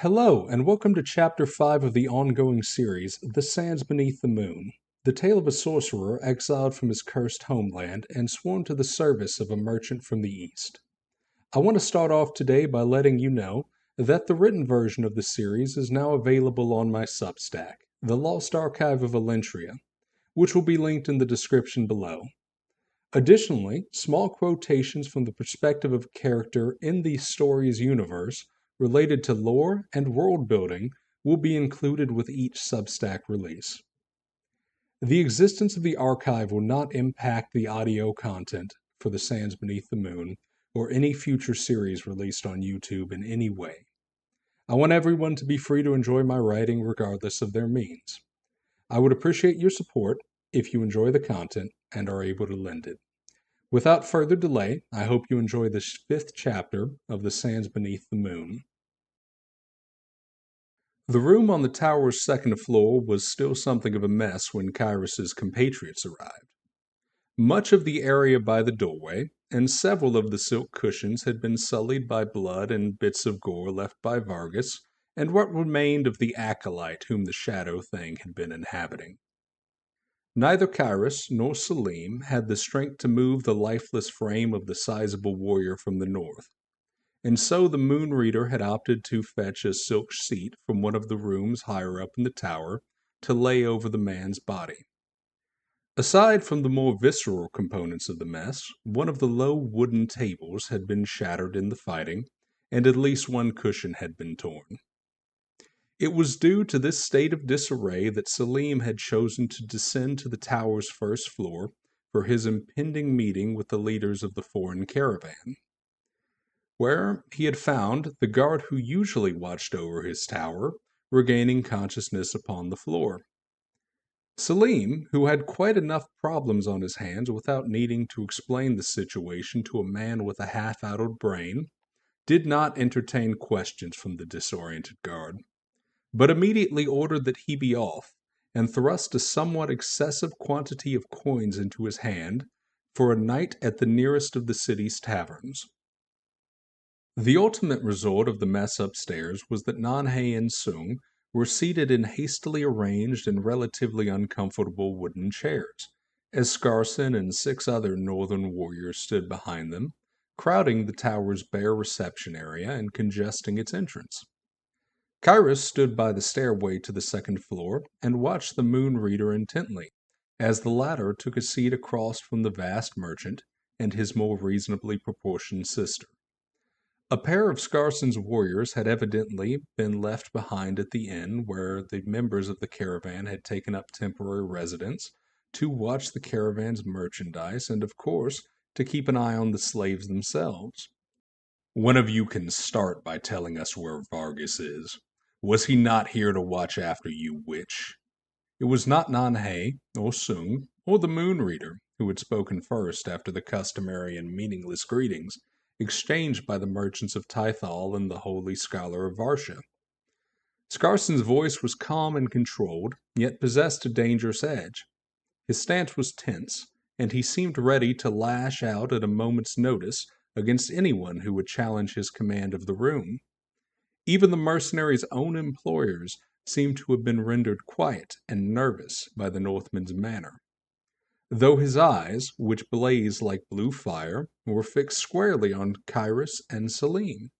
Hello, and welcome to Chapter 5 of the ongoing series, The Sands Beneath the Moon, the tale of a sorcerer exiled from his cursed homeland and sworn to the service of a merchant from the East. I want to start off today by letting you know that the written version of the series is now available on my substack, The Lost Archive of Elentria, which will be linked in the description below. Additionally, small quotations from the perspective of a character in the story's universe related to lore and world building will be included with each Substack release. The existence of the archive will not impact the audio content for The Sands Beneath the Moon or any future series released on YouTube in any way. I want everyone to be free to enjoy my writing regardless of their means. I would appreciate your support if you enjoy the content and are able to lend it. Without further delay, I hope you enjoy this 5th chapter of The Sands Beneath the Moon. The room on the tower's second floor was still something of a mess when Kyrus's compatriots arrived. Much of the area by the doorway, and several of the silk cushions had been sullied by blood and bits of gore left by Vargas, and what remained of the acolyte whom the shadow thing had been inhabiting. Neither Kyrus nor Selim had the strength to move the lifeless frame of the sizable warrior from the north, and so the Moon Reader had opted to fetch a silk sheet from one of the rooms higher up in the tower to lay over the man's body. Aside from the more visceral components of the mess, one of the low wooden tables had been shattered in the fighting, and at least one cushion had been torn. It was due to this state of disarray that Selim had chosen to descend to the tower's first floor for his impending meeting with the leaders of the foreign caravan, where he had found the guard who usually watched over his tower regaining consciousness upon the floor. Selim, who had quite enough problems on his hands without needing to explain the situation to a man with a half-addled brain, did not entertain questions from the disoriented guard, but immediately ordered that he be off, and thrust a somewhat excessive quantity of coins into his hand for a night at the nearest of the city's taverns. The ultimate result of the mess upstairs was that Nanhei and Sung were seated in hastily arranged and relatively uncomfortable wooden chairs, as Scarson and 6 other northern warriors stood behind them, crowding the tower's bare reception area and congesting its entrance. Kyrus stood by the stairway to the second floor and watched the Moon Reader intently, as the latter took a seat across from the vast merchant and his more reasonably proportioned sister. A pair of Scarson's warriors had evidently been left behind at the inn where the members of the caravan had taken up temporary residence to watch the caravan's merchandise and, of course, to keep an eye on the slaves themselves. "One of you can start by telling us where Vargas is. Was he not here to watch after you, witch?" It was not Nanhei, or Sung, or the Moon Reader who had spoken first after the customary and meaningless greetings exchanged by the merchants of Tythal and the holy scholar of Varsha. Scarson's voice was calm and controlled, yet possessed a dangerous edge. His stance was tense, and he seemed ready to lash out at a moment's notice against anyone who would challenge his command of the room. Even the mercenaries' own employers seemed to have been rendered quiet and nervous by the Northman's manner, though his eyes, which blazed like blue fire, were fixed squarely on Kyrus and Selim.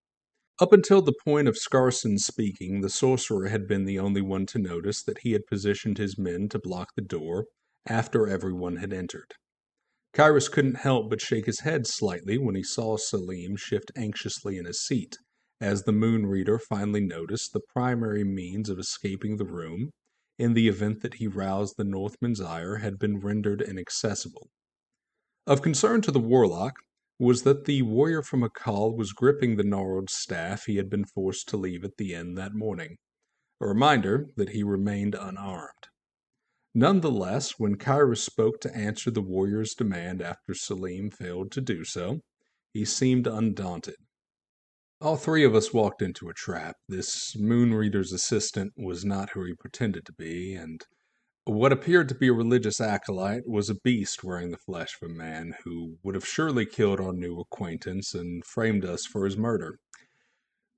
Up until the point of Scarson's speaking, the sorcerer had been the only one to notice that he had positioned his men to block the door after everyone had entered. Kyrus couldn't help but shake his head slightly when he saw Selim shift anxiously in his seat, as the Moon Reader finally noticed the primary means of escaping the room, in the event that he roused the Northman's ire, had been rendered inaccessible. Of concern to the warlock was that the warrior from Akal was gripping the gnarled staff he had been forced to leave at the inn that morning, a reminder that he remained unarmed. Nonetheless, when Kyrus spoke to answer the warrior's demand after Selim failed to do so, he seemed undaunted. "All 3 of us walked into a trap. This Moon Reader's assistant was not who he pretended to be, and what appeared to be a religious acolyte was a beast wearing the flesh of a man who would have surely killed our new acquaintance and framed us for his murder.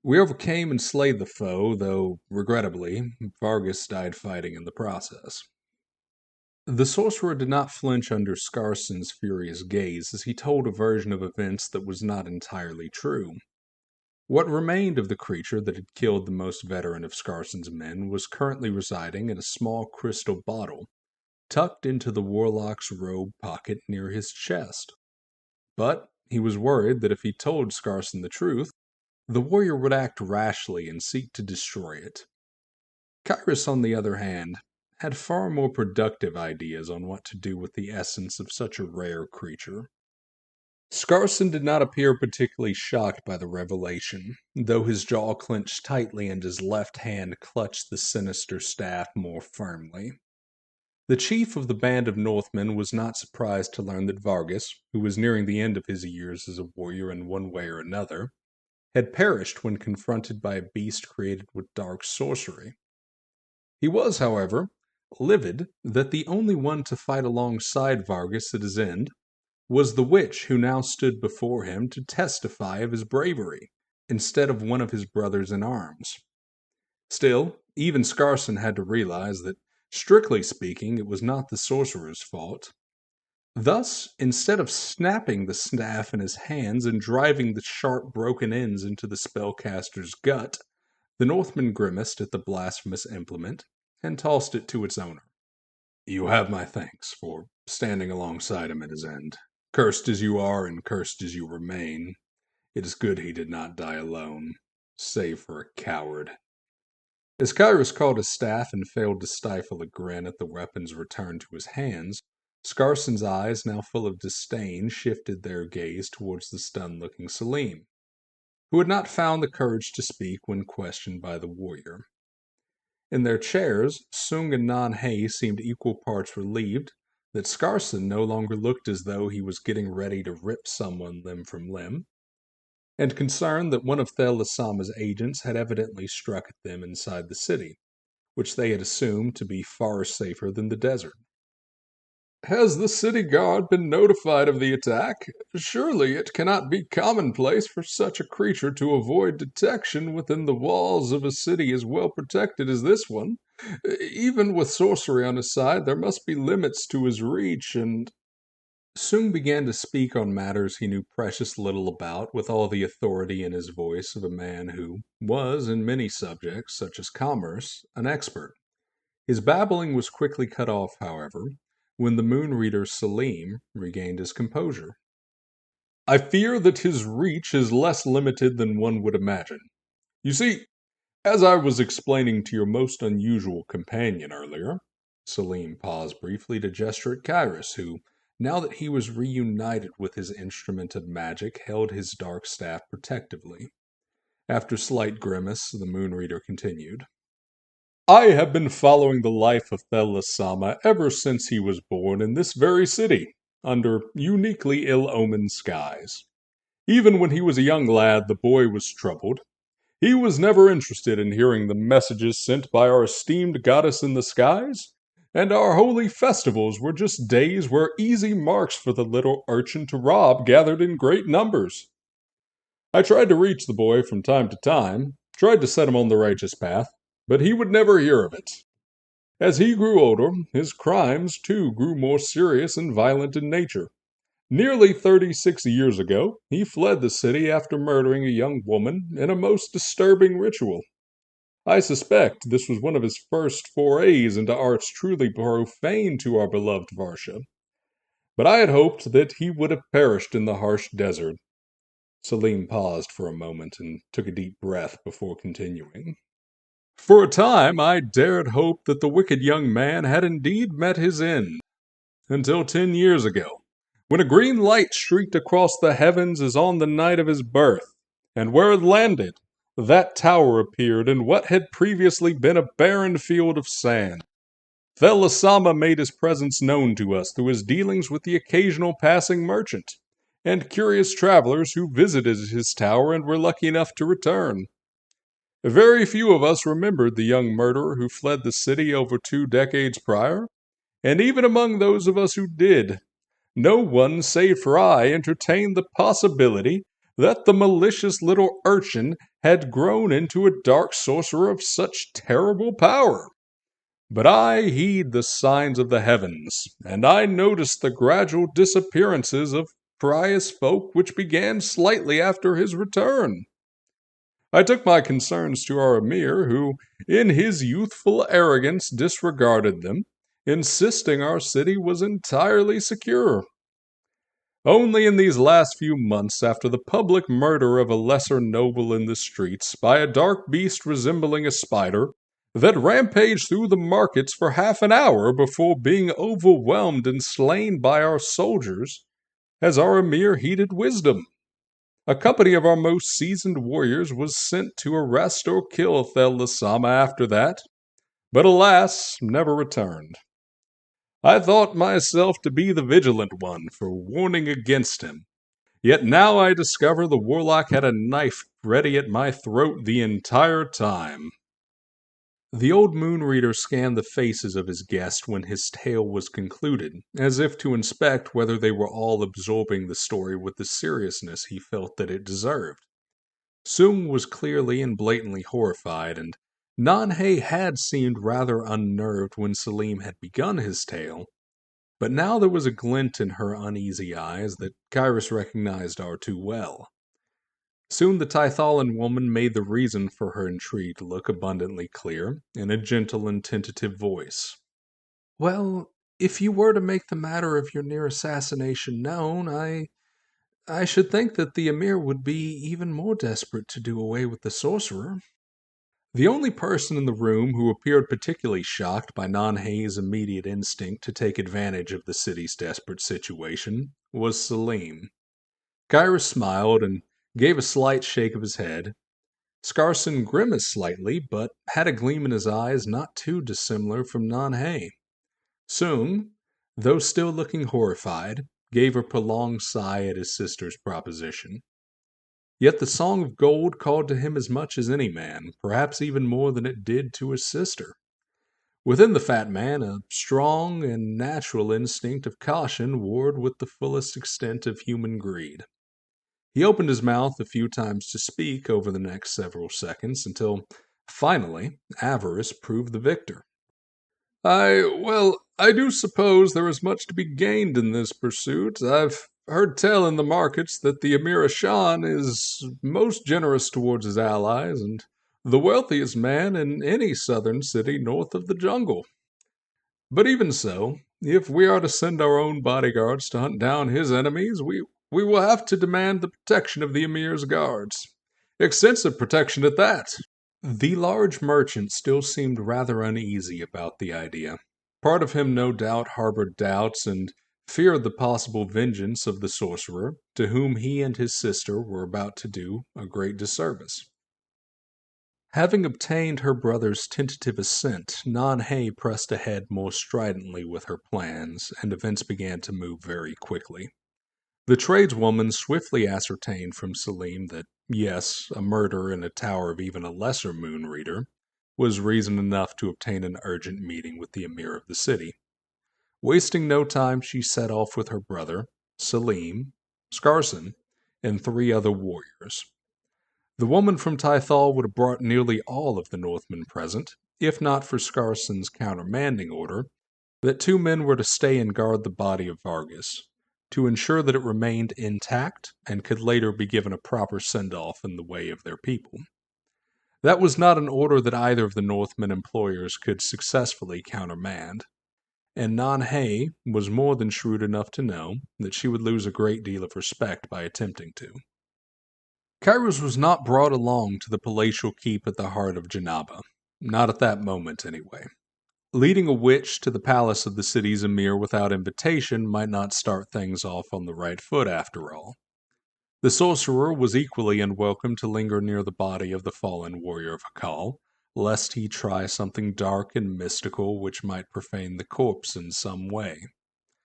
We overcame and slayed the foe, though, regrettably, Vargas died fighting in the process. The sorcerer did not flinch under Scarson's furious gaze as he told a version of events that was not entirely true. What remained of the creature that had killed the most veteran of Scarson's men was currently residing in a small crystal bottle, tucked into the warlock's robe pocket near his chest. But he was worried that if he told Scarson the truth, the warrior would act rashly and seek to destroy it. Kyrus, on the other hand, had far more productive ideas on what to do with the essence of such a rare creature. Scarson did not appear particularly shocked by the revelation, though his jaw clenched tightly and his left hand clutched the sinister staff more firmly. The chief of the band of Northmen was not surprised to learn that Vargas, who was nearing the end of his years as a warrior in one way or another, had perished when confronted by a beast created with dark sorcery. He was, however, livid that the only one to fight alongside Vargas at his end was the witch who now stood before him to testify of his bravery, instead of one of his brothers in arms. Still, even Scarson had to realize that, strictly speaking, it was not the sorcerer's fault. Thus, instead of snapping the staff in his hands and driving the sharp broken ends into the spellcaster's gut, the Northman grimaced at the blasphemous implement and tossed it to its owner. "You have my thanks for standing alongside him at his end. Cursed as you are and cursed as you remain, it is good he did not die alone, save for a coward." As Kyrus caught his staff and failed to stifle a grin at the weapon's return to his hands, Scarson's eyes, now full of disdain, shifted their gaze towards the stunned-looking Selim, who had not found the courage to speak when questioned by the warrior. In their chairs, Sung and Nan-He seemed equal parts relieved that Scarson no longer looked as though he was getting ready to rip someone limb from limb, and concerned that one of Thel-Lasama's agents had evidently struck at them inside the city, which they had assumed to be far safer than the desert. "Has the city guard been notified of the attack? Surely it cannot be commonplace for such a creature to avoid detection within the walls of a city as well protected as this one. Even with sorcery on his side, there must be limits to his reach, and—" Sung began to speak on matters he knew precious little about with all the authority in his voice of a man who was, in many subjects, such as commerce, an expert. His babbling was quickly cut off, however, when the moon reader Selim regained his composure. "I fear that his reach is less limited than one would imagine. You see, as I was explaining to your most unusual companion earlier," Selim paused briefly to gesture at Kyrus, who, now that he was reunited with his instrument of magic, held his dark staff protectively. After a slight grimace, the moon reader continued. "I have been following the life of Thel-Lasama ever since he was born in this very city, under uniquely ill-omened skies. Even when he was a young lad, the boy was troubled. He was never interested in hearing the messages sent by our esteemed goddess in the skies, and our holy festivals were just days where easy marks for the little urchin to rob gathered in great numbers. I tried to reach the boy from time to time, tried to set him on the righteous path, but he would never hear of it. As he grew older, his crimes, too, grew more serious and violent in nature. Nearly 36 years ago, he fled the city after murdering a young woman in a most disturbing ritual. I suspect this was one of his first forays into arts truly profane to our beloved Varsha. But I had hoped that he would have perished in the harsh desert." Selim paused for a moment and took a deep breath before continuing. "For a time I dared hope that the wicked young man had indeed met his end, until 10 years ago, when a green light streaked across the heavens as on the night of his birth, and where it landed, that tower appeared in what had previously been a barren field of sand. Thel-Lasama made his presence known to us through his dealings with the occasional passing merchant, and curious travelers who visited his tower and were lucky enough to return. Very few of us remembered the young murderer who fled the city over 2 decades prior, and even among those of us who did, no one save for I entertained the possibility that the malicious little urchin had grown into a dark sorcerer of such terrible power. But I heed the signs of the heavens, and I noticed the gradual disappearances of pious folk which began slightly after his return. I took my concerns to our emir, who, in his youthful arrogance, disregarded them, insisting our city was entirely secure. Only in these last few months, after the public murder of a lesser noble in the streets by a dark beast resembling a spider, that rampaged through the markets for half an hour before being overwhelmed and slain by our soldiers, has our emir heeded wisdom. A company of our most seasoned warriors was sent to arrest or kill Thel Lasama after that, but alas, never returned. I thought myself to be the vigilant one for warning against him, yet now I discover the warlock had a knife ready at my throat the entire time. The old moon reader scanned the faces of his guest when his tale was concluded, as if to inspect whether they were all absorbing the story with the seriousness he felt that it deserved. Sung was clearly and blatantly horrified, and Nanhe had seemed rather unnerved when Selim had begun his tale, but now there was a glint in her uneasy eyes that Kyrus recognized too well. Soon the Tythalan woman made the reason for her intrigue look abundantly clear, in a gentle and tentative voice. "Well, if you were to make the matter of your near assassination known, I should think that the Emir would be even more desperate to do away with the sorcerer." The only person in the room who appeared particularly shocked by Nanhe's immediate instinct to take advantage of the city's desperate situation was Selim. Kyrus smiled and gave a slight shake of his head. Scarson grimaced slightly, but had a gleam in his eyes not too dissimilar from Nanhe. Sung, though still looking horrified, gave a prolonged sigh at his sister's proposition. Yet the Song of Gold called to him as much as any man, perhaps even more than it did to his sister. Within the fat man, a strong and natural instinct of caution warred with the fullest extent of human greed. He opened his mouth a few times to speak over the next several seconds until, finally, avarice proved the victor. I do suppose there is much to be gained in this pursuit. I've heard tell in the markets that the Emir Ashan is most generous towards his allies and the wealthiest man in any southern city north of the jungle. But even so, if we are to send our own bodyguards to hunt down his enemies, we will have to demand the protection of the Emir's guards. Extensive protection at that. The large merchant still seemed rather uneasy about the idea. Part of him no doubt harbored doubts and feared the possible vengeance of the sorcerer, to whom he and his sister were about to do a great disservice. Having obtained her brother's tentative assent, Nanhe pressed ahead more stridently with her plans, and events began to move very quickly. The tradeswoman swiftly ascertained from Selim that, yes, a murder in a tower of even a lesser moon reader was reason enough to obtain an urgent meeting with the emir of the city. Wasting no time, she set off with her brother, Selim, Scarson, and 3 other warriors. The woman from Tythal would have brought nearly all of the Northmen present, if not for Scarson's countermanding order that 2 men were to stay and guard the body of Vargas, to ensure that it remained intact and could later be given a proper send-off in the way of their people. That was not an order that either of the Northmen employers could successfully countermand, and Nanhe was more than shrewd enough to know that she would lose a great deal of respect by attempting to. Kyrus was not brought along to the palatial keep at the heart of Janaba, not at that moment anyway. Leading a witch to the palace of the city's emir without invitation might not start things off on the right foot after all. The sorcerer was equally unwelcome to linger near the body of the fallen warrior of Hakal, lest he try something dark and mystical which might profane the corpse in some way.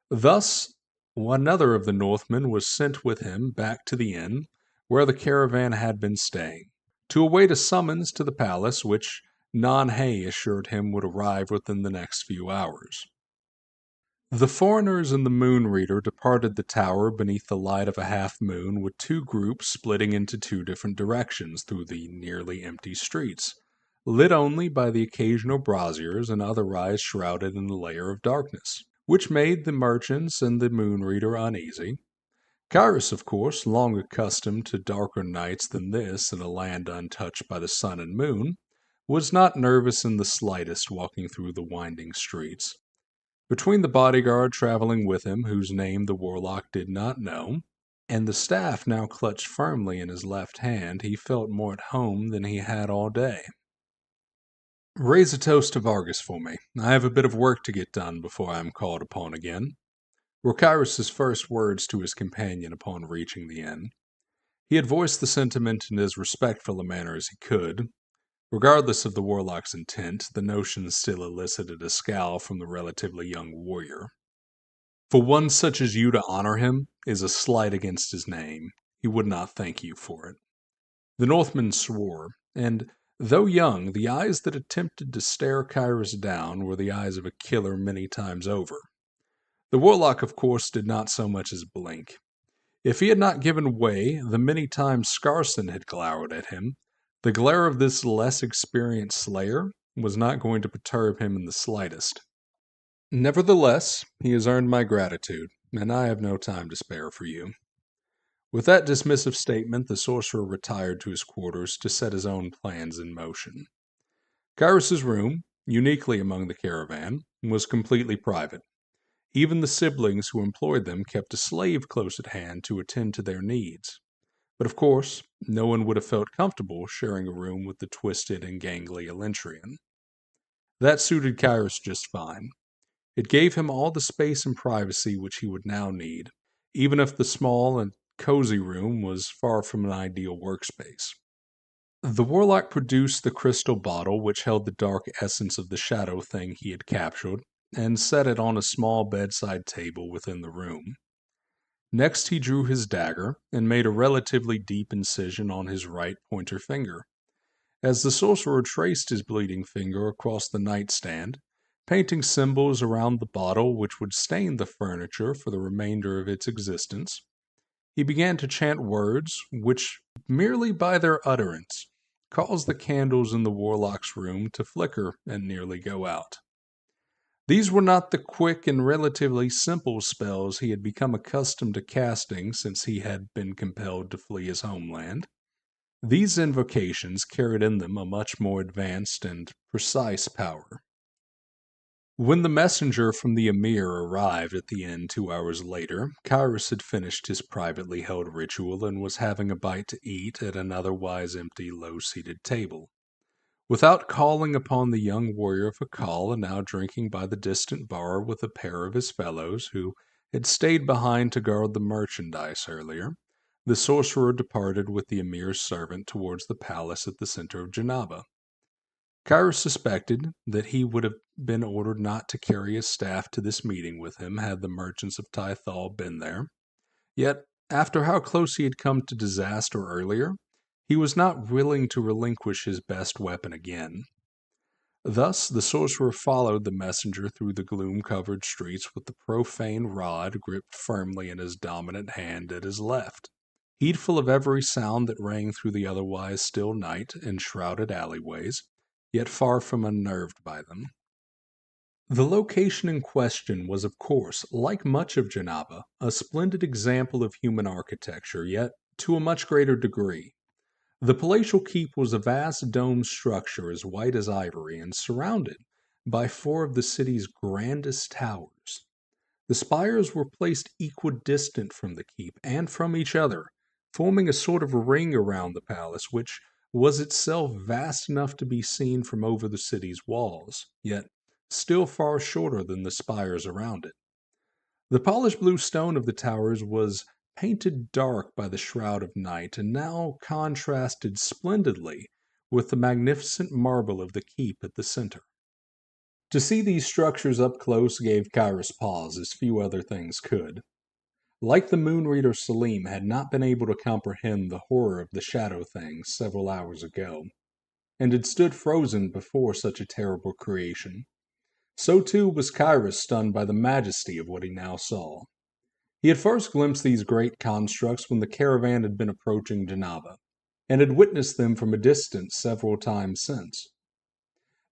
Thus, another of the Northmen was sent with him back to the inn where the caravan had been staying, to await a summons to the palace which Nanhe assured him would arrive within the next few hours. The foreigners and the moon reader departed the tower beneath the light of a half moon, with two groups splitting into two different directions through the nearly empty streets, lit only by the occasional braziers and otherwise shrouded in a layer of darkness, which made the merchants and the moon reader uneasy. Cyrus, of course, long accustomed to darker nights than this in a land untouched by the sun and moon, was not nervous in the slightest walking through the winding streets. Between the bodyguard traveling with him, whose name the warlock did not know, and the staff now clutched firmly in his left hand, he felt more at home than he had all day. "Raise a toast to Vargas for me. I have a bit of work to get done before I am called upon again," were Cyrus's first words to his companion upon reaching the inn. He had voiced the sentiment in as respectful a manner as he could. Regardless of the warlock's intent, the notion still elicited a scowl from the relatively young warrior. "For one such as you to honor him is a slight against his name. He would not thank you for it." The Northman swore, and though young, the eyes that attempted to stare Cyrus down were the eyes of a killer many times over. The warlock, of course, did not so much as blink. If he had not given way the many times Scarson had glowered at him, the glare of this less experienced slayer was not going to perturb him in the slightest. "Nevertheless, he has earned my gratitude, and I have no time to spare for you." With that dismissive statement, the sorcerer retired to his quarters to set his own plans in motion. Cyrus's room, uniquely among the caravan, was completely private. Even the siblings who employed them kept a slave close at hand to attend to their needs. But of course, no one would have felt comfortable sharing a room with the twisted and gangly Elentrian. That suited Cyrus just fine. It gave him all the space and privacy which he would now need, even if the small and cozy room was far from an ideal workspace. The warlock produced the crystal bottle which held the dark essence of the shadow thing he had captured, and set it on a small bedside table within the room. Next he drew his dagger, and made a relatively deep incision on his right pointer finger. As the sorcerer traced his bleeding finger across the nightstand, painting symbols around the bottle which would stain the furniture for the remainder of its existence, he began to chant words which, merely by their utterance, caused the candles in the warlock's room to flicker and nearly go out. These were not the quick and relatively simple spells he had become accustomed to casting since he had been compelled to flee his homeland. These invocations carried in them a much more advanced and precise power. When the messenger from the Emir arrived at the inn 2 hours later, Cyrus had finished his privately held ritual and was having a bite to eat at an otherwise empty, low-seated table. Without calling upon the young warrior for call, and now drinking by the distant bar with a pair of his fellows who had stayed behind to guard the merchandise earlier, the sorcerer departed with the Emir's servant towards the palace at the center of Jannaba. Cyrus suspected that he would have been ordered not to carry his staff to this meeting with him had the merchants of Tythal been there. Yet, after how close he had come to disaster earlier, he was not willing to relinquish his best weapon again. Thus the sorcerer followed the messenger through the gloom-covered streets with the profane rod gripped firmly in his dominant hand at his left, heedful of every sound that rang through the otherwise still night and shrouded alleyways, yet far from unnerved by them. The location in question was, of course, like much of Jannaba, a splendid example of human architecture, yet to a much greater degree. The palatial keep was a vast domed structure as white as ivory and surrounded by 4 of the city's grandest towers. The spires were placed equidistant from the keep and from each other, forming a sort of ring around the palace, which was itself vast enough to be seen from over the city's walls, yet still far shorter than the spires around it. The polished blue stone of the towers was painted dark by the shroud of night, and now contrasted splendidly with the magnificent marble of the keep at the center. To see these structures up close gave Cyrus pause, as few other things could. Like the moon reader, Selim had not been able to comprehend the horror of the shadow things several hours ago, and had stood frozen before such a terrible creation. So too was Cyrus stunned by the majesty of what he now saw. He had first glimpsed these great constructs when the caravan had been approaching Genava, and had witnessed them from a distance several times since.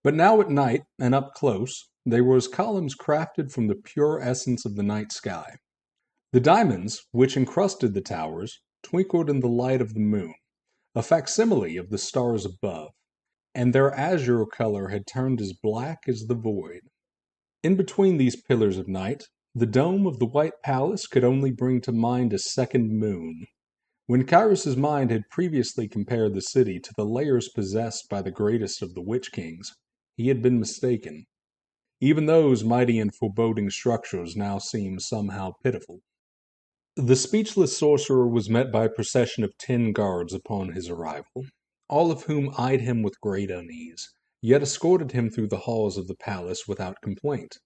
But now at night, and up close, they were as columns crafted from the pure essence of the night sky. The diamonds, which encrusted the towers, twinkled in the light of the moon, a facsimile of the stars above, and their azure color had turned as black as the void. In between these pillars of night, the dome of the White Palace could only bring to mind a second moon. When Cyrus's mind had previously compared the city to the layers possessed by the greatest of the Witch Kings, he had been mistaken. Even those mighty and foreboding structures now seemed somehow pitiful. The speechless sorcerer was met by a procession of 10 guards upon his arrival, all of whom eyed him with great unease, yet escorted him through the halls of the palace without complaint.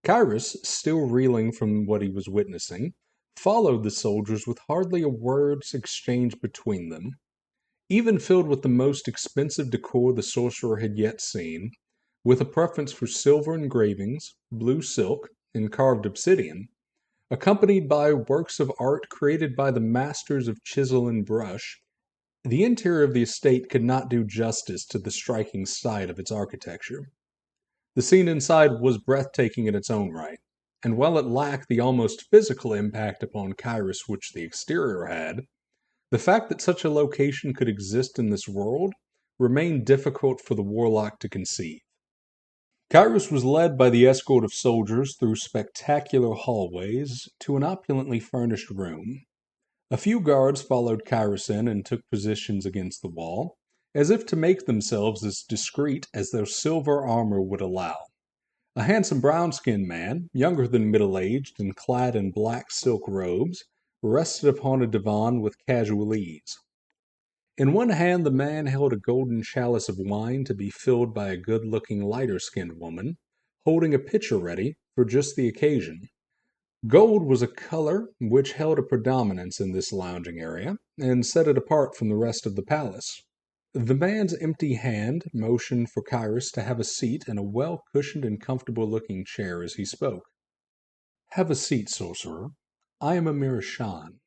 Cyrus, still reeling from what he was witnessing, followed the soldiers with hardly a word exchanged between them. Even filled with the most expensive decor the sorcerer had yet seen, with a preference for silver engravings, blue silk, and carved obsidian, accompanied by works of art created by the masters of chisel and brush, the interior of the estate could not do justice to the striking sight of its architecture. The scene inside was breathtaking in its own right, and while it lacked the almost physical impact upon Cyrus which the exterior had, the fact that such a location could exist in this world remained difficult for the warlock to conceive. Cyrus was led by the escort of soldiers through spectacular hallways to an opulently furnished room. A few guards followed Cyrus in and took positions against the wall, as if to make themselves as discreet as their silver armor would allow. A handsome brown-skinned man, younger than middle-aged and clad in black silk robes, rested upon a divan with casual ease. In one hand the man held a golden chalice of wine to be filled by a good-looking lighter-skinned woman, holding a pitcher ready for just the occasion. Gold was a color which held a predominance in this lounging area, and set it apart from the rest of the palace. The man's empty hand motioned for Cyrus to have a seat in a well-cushioned and comfortable-looking chair as he spoke. "Have a seat, sorcerer. I am Amir Shan.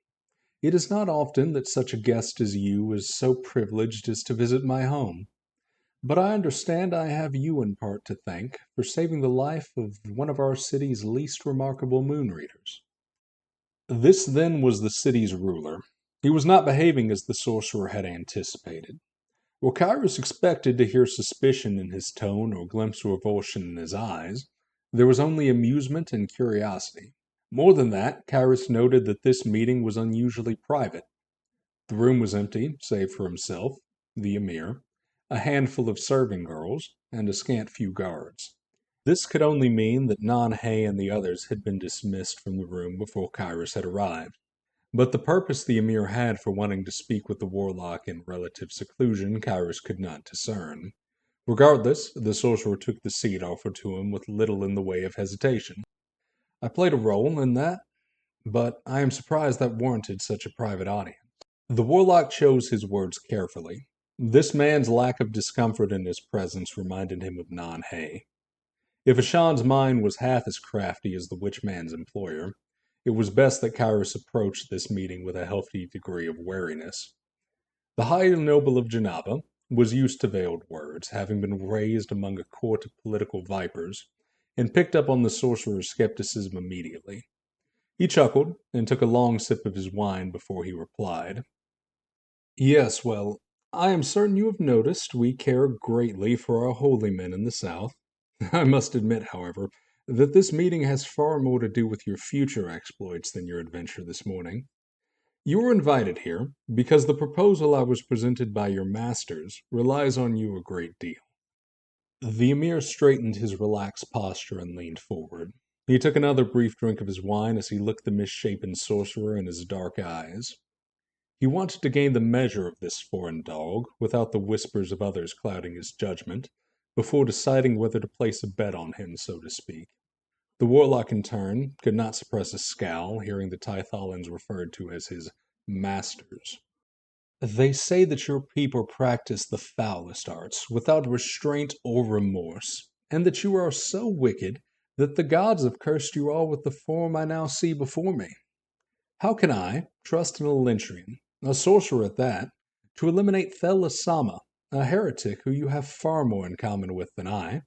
It is not often that such a guest as you is so privileged as to visit my home. But I understand I have you in part to thank for saving the life of one of our city's least remarkable moon readers." This then was the city's ruler. He was not behaving as the sorcerer had anticipated. While Cyrus expected to hear suspicion in his tone or glimpse of revulsion in his eyes, there was only amusement and curiosity. More than that, Cyrus noted that this meeting was unusually private. The room was empty, save for himself, the emir, a handful of serving girls, and a scant few guards. This could only mean that Nan-Hay and the others had been dismissed from the room before Cyrus had arrived. But the purpose the emir had for wanting to speak with the warlock in relative seclusion Cyrus could not discern. Regardless, the sorcerer took the seat offered to him with little in the way of hesitation. "I played a role in that, but I am surprised that warranted such a private audience." The warlock chose his words carefully. This man's lack of discomfort in his presence reminded him of Nan-Hay. If Ashan's mind was half as crafty as the witch man's employer, it was best that Cyrus approach this meeting with a healthy degree of wariness. The high noble of Genava was used to veiled words, having been raised among a court of political vipers, and picked up on the sorcerer's skepticism immediately. He chuckled and took a long sip of his wine before he replied. "Yes, well, I am certain you have noticed we care greatly for our holy men in the south. I must admit, however, that this meeting has far more to do with your future exploits than your adventure this morning. You were invited here because the proposal I was presented by your masters relies on you a great deal." The emir straightened his relaxed posture and leaned forward. He took another brief drink of his wine as he looked the misshapen sorcerer in his dark eyes. He wanted to gain the measure of this foreign dog, without the whispers of others clouding his judgment, before deciding whether to place a bet on him, so to speak. The warlock, in turn, could not suppress a scowl, hearing the Tytholans referred to as his masters. "They say that your people practice the foulest arts, without restraint or remorse, and that you are so wicked that the gods have cursed you all with the form I now see before me. How can I trust an Elentrian, a sorcerer at that, to eliminate Thelasama, a heretic who you have far more in common with than I?"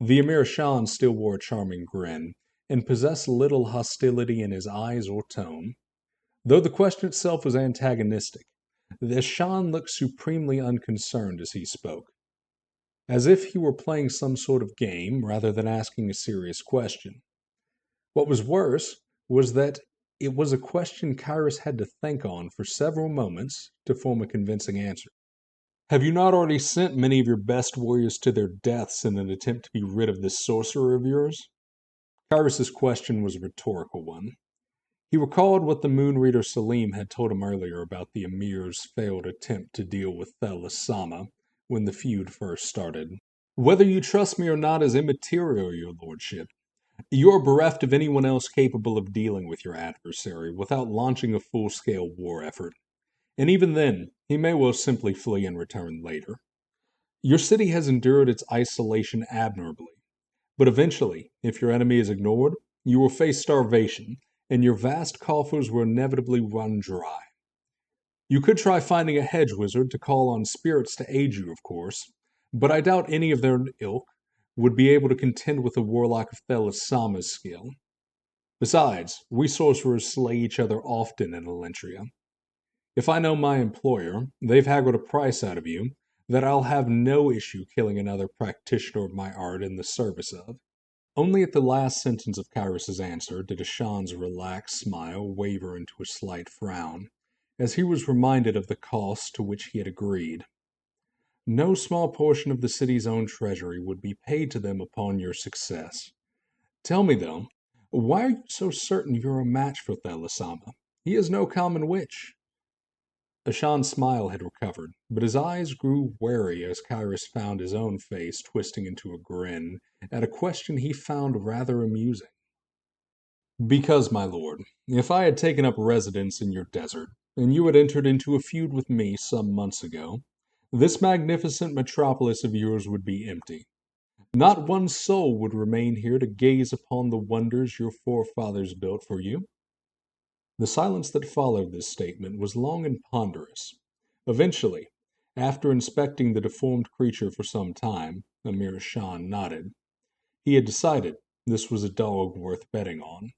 The Emir Shan still wore a charming grin, and possessed little hostility in his eyes or tone. Though the question itself was antagonistic, the Shan looked supremely unconcerned as he spoke, as if he were playing some sort of game rather than asking a serious question. What was worse was that it was a question Kyrus had to think on for several moments to form a convincing answer. "Have you not already sent many of your best warriors to their deaths in an attempt to be rid of this sorcerer of yours?" Kyrus's question was a rhetorical one. He recalled what the moon reader Salim had told him earlier about the Emir's failed attempt to deal with Thelasama when the feud first started. "Whether you trust me or not is immaterial, your lordship. You are bereft of anyone else capable of dealing with your adversary without launching a full-scale war effort. And even then, he may well simply flee and return later. Your city has endured its isolation admirably, but eventually, if your enemy is ignored, you will face starvation, and your vast coffers will inevitably run dry. You could try finding a hedge wizard to call on spirits to aid you, of course, but I doubt any of their ilk would be able to contend with a warlock of Thelasama's skill. Besides, we sorcerers slay each other often in Elentria. If I know my employer, they've haggled a price out of you that I'll have no issue killing another practitioner of my art in the service of." Only at the last sentence of Kyrus's answer did Ashan's relaxed smile waver into a slight frown, as he was reminded of the cost to which he had agreed. No small portion of the city's own treasury would be paid to them upon your success. Tell me, though, why are you so certain you're a match for Thelasama? He is no common witch." Ashan's smile had recovered, but his eyes grew wary as Kyrus found his own face twisting into a grin at a question he found rather amusing. "Because, my lord, if I had taken up residence in your desert, and you had entered into a feud with me some months ago, this magnificent metropolis of yours would be empty. Not one soul would remain here to gaze upon the wonders your forefathers built for you." The silence that followed this statement was long and ponderous. Eventually, after inspecting the deformed creature for some time, Amir Shan nodded. He had decided this was a dog worth betting on.